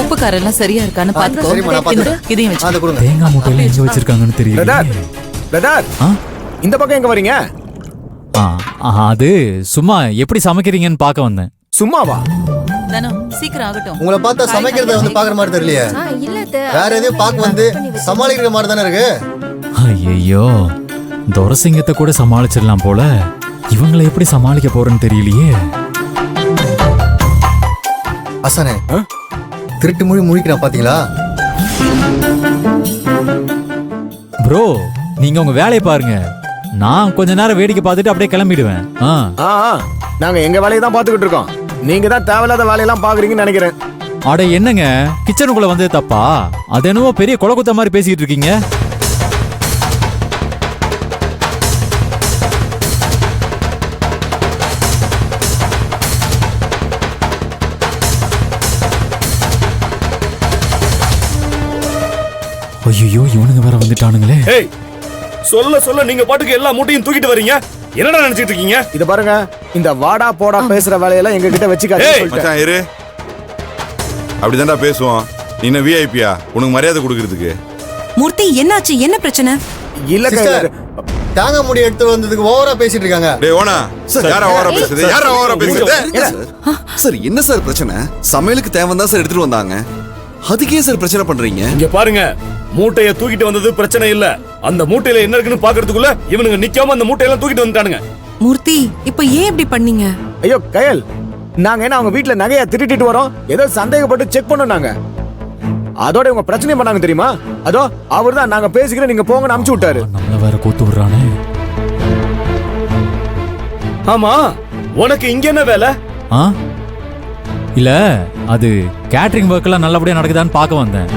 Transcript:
உப்பு காரம் எல்லாம் சரியா இருக்கான்னு பாத்துக்கோ. சரிம்மா, நான் பாத்துக்கிறேன். இதையும் வச்சு. அதை கொடுங்க. தேங்காய் மூட்டையில எங்க வச்சிருக்காங்கன்னு தெரியல. பிரதர் இந்த பக்கம் எங்க வரீங்க? அது சும்மா எப்படி சமைக்கிறீங்கன்னு பார்க்க வந்தேன். சும்மாவா? தனு சீக்கிரம் ஆகட்டும். உங்களை பார்த்தா சமைக்கிறத வந்து பாக்குற மாதிரி தெரியலையே. வேற எதையும் பார்க்க வந்து சமாளிக்கிற மாதிரி தானே இருக்கு. ஐயோ, துரசிங்கத்தை கூட சமாளிச்சிடலாம் போல. இவங்களை எப்படி சமாளிக்க போறேன்னு தெரியலையே. அசானே, திருட்டு மொழி முழிக்கிறான் பாத்தீங்களா? ப்ரோ, நீங்க உங்க வேலையை பாருங்க. நான் கொஞ்ச நேரம் வேடிக்கை பார்த்துட்டு அப்படியே கிளம்பிடுவேன். நாங்க எங்க வேலையை தான் பாத்துக்கிட்டு இருக்கோம். நீங்க தான் தேவையில்லாத வேலையெல்லாம் பாக்குறீங்கன்னு நினைக்கிறேன். அட என்னங்க, கிச்சனுக்குள்ள வந்தது தப்பா? அது என்னவோ பெரிய கொலகுத்த மாதிரி பேசிட்டு இருக்கீங்க. ஐயோ, இவனுங்க வேற வந்துட்டானுங்களே. சொல்ல சொல்ல நீங்க பாட்டுக்கு எல்லா மூட்டையும் தூக்கிட்டு வரீங்க. என்னடா நினைச்சிட்டு இருக்கீங்க? இத பாருங்க, இந்த வாடா போடா பேசுற வேலையெல்லாம் எங்க கிட்ட வச்சுக்காதீங்க. மச்சான் இரு, அப்படிதான்டா பேசுவோம். நீ என்ன விஐபியா? உனக்கு மரியாதை கொடுக்கறதுக்கு. மூர்த்தி, என்னாச்சு? என்ன பிரச்சனை? இல்ல சிஸ்டர், தேங்காய் மூடி எடுத்து வந்ததுக்கு ஓவரா பேசிட்டு இருக்காங்க. டேய் ஓனா, யாரா ஓவரா பேசுது? யாரா ஓவரா பேசுது? சார் என்ன சார் பிரச்சனை? சமையலுக்கு தேவன் தான் சார் எடுத்துட்டு வந்தாங்க. அதுக்கே சார் பிரச்சனை பண்றீங்க? இங்க பாருங்க, மூட்டைய தூக்கிட்டு வந்தது பிரச்சனை இல்ல. அந்த மூட்டையில என்ன இருக்குன்னு பாக்குறதுக்குள்ள இவனுங்க நிக்காம அந்த மூட்டையெல்லாம் தூக்கிட்டு வந்துட்டானுங்க. மூர்த்தி, இப்ப ஏன் இப்படி பண்ணீங்க? ஐயோ கயல், நாங்க என்ன அவங்க வீட்டுல நகையா திருட்டிட்டு வரோம்? ஏதோ சந்தேகப்பட்டு செக் பண்ணோம் நாங்க. அதோட உங்க பிரச்சனை பண்ணாங்க தெரியுமா? அதோ அவர்தான் நாங்க பேசிக்கிறேன் நீங்க போங்கன்னு அனுப்பிச்சு விட்டாரு. நம்மள வேற கூத்து விடுறானே. ஆமா, உனக்கு இங்க என்ன வேலை? இல்ல, அது கேட்டரிங் ஒர்க் எல்லாம் நல்லபடியா நடக்குதான்னு பார்க்க வந்தேன்.